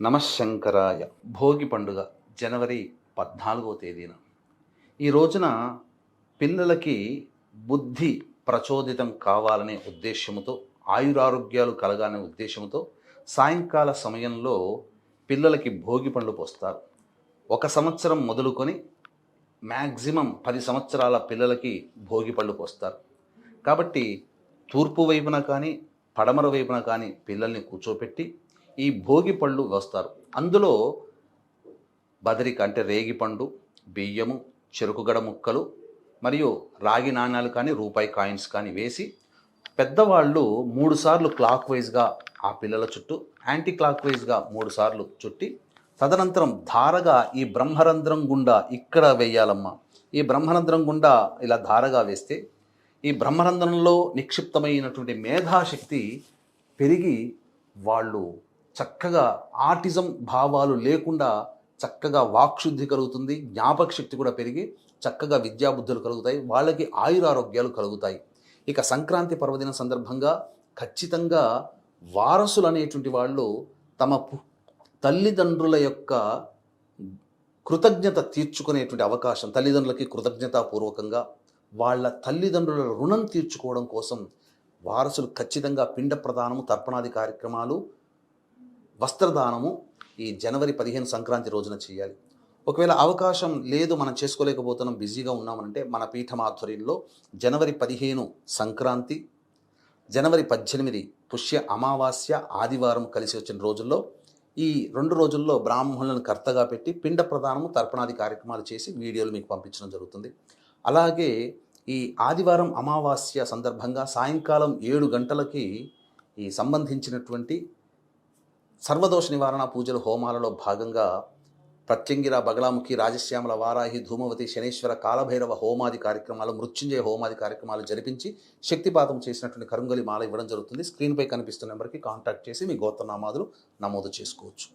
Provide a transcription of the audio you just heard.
నమశంకరాయ. భోగి పండుగ జనవరి 14వ తేదీన. ఈ రోజున పిల్లలకి బుద్ధి ప్రచోదితం కావాలనే ఉద్దేశంతో, ఆయురారోగ్యాలు కలగాలనే ఉద్దేశంతో సాయంకాల సమయంలో పిల్లలకి భోగి పండ్లు పోస్తారు. 1 సంవత్సరం మొదలుకొని మ్యాక్సిమం 10 సంవత్సరాల పిల్లలకి భోగి పళ్ళు పోస్తారు. కాబట్టి తూర్పు వైపున కానీ పడమర వైపున కానీ పిల్లల్ని కూర్చోపెట్టి ఈ భోగి పళ్ళు వేస్తారు. అందులో బదరిక అంటే రేగిపండు, బియ్యము, చెరుకుగడ ముక్కలు మరియు రాగి నాణ్యాలు కానీ రూపాయి కాయిన్స్ కానీ వేసి పెద్దవాళ్ళు 3 సార్లు క్లాక్ వైజ్గా ఆ పిల్లల చుట్టూ, యాంటీ క్లాక్ వైజ్గా 3 సార్లు చుట్టి తదనంతరం ధారగా ఈ బ్రహ్మరంధ్రం గుండా ఇక్కడ వేయాలమ్మా. ఈ బ్రహ్మరంధ్రం గుండా ఇలా ధారగా వేస్తే ఈ బ్రహ్మరంధ్రంలో నిక్షిప్తమైనటువంటి మేధాశక్తి పెరిగి వాళ్ళు చక్కగా ఆటిజం భావాలు లేకుండా చక్కగా వాక్శుద్ధి కలుగుతుంది, జ్ఞాపక శక్తి కూడా పెరిగి చక్కగా విద్యాబుద్ధులు కలుగుతాయి, వాళ్ళకి ఆయురారోగ్యాలు కలుగుతాయి. ఇక సంక్రాంతి పర్వదిన సందర్భంగా ఖచ్చితంగా వారసులు అనేటువంటి వాళ్ళు తమ తల్లిదండ్రుల యొక్క కృతజ్ఞత తీర్చుకునేటువంటి అవకాశం, తల్లిదండ్రులకి కృతజ్ఞతాపూర్వకంగా వాళ్ళ తల్లిదండ్రుల రుణం తీర్చుకోవడం కోసం వారసులు ఖచ్చితంగా పిండ ప్రదానము, తర్పణాది కార్యక్రమాలు, వస్త్రదానము ఈ జనవరి 15 సంక్రాంతి రోజున చేయాలి. ఒకవేళ అవకాశం లేదు, మనం చేసుకోలేకపోతున్నాం, బిజీగా ఉన్నామనంటే మన పీఠం ఆధ్వర్యంలో జనవరి 15 సంక్రాంతి, జనవరి 18 పుష్య అమావాస్య ఆదివారం కలిసి వచ్చిన రోజుల్లో ఈ 2 రోజుల్లో బ్రాహ్మణులను కర్తగా పెట్టి పిండ ప్రదానము, తర్పణాది కార్యక్రమాలు చేసి వీడియోలు మీకు పంపించడం జరుగుతుంది. అలాగే ఈ ఆదివారం అమావాస్య సందర్భంగా సాయంకాలం 7 గంటలకి ఈ సంబంధించినటువంటి సర్వదోష నివారణ పూజలు హోమాలలో భాగంగా ప్రత్యంగిర, బగలాముఖి, రాజశ్యామల, వారాహి, ధూమవతి, శనేశ్వర, కాలభైరవ హోమాది కార్యక్రమాలు, మృత్యుంజయ హోమాది కార్యక్రమాలు జరిపించి శక్తిపాతం చేసినటువంటి కరుంగలి మాల ఇవ్వడం జరుగుతుంది. స్క్రీన్పై కనిపిస్తున్న నెంబర్కి కాంటాక్ట్ చేసి మీ గోత్రనామాదులు నమోదు చేసుకోవచ్చు.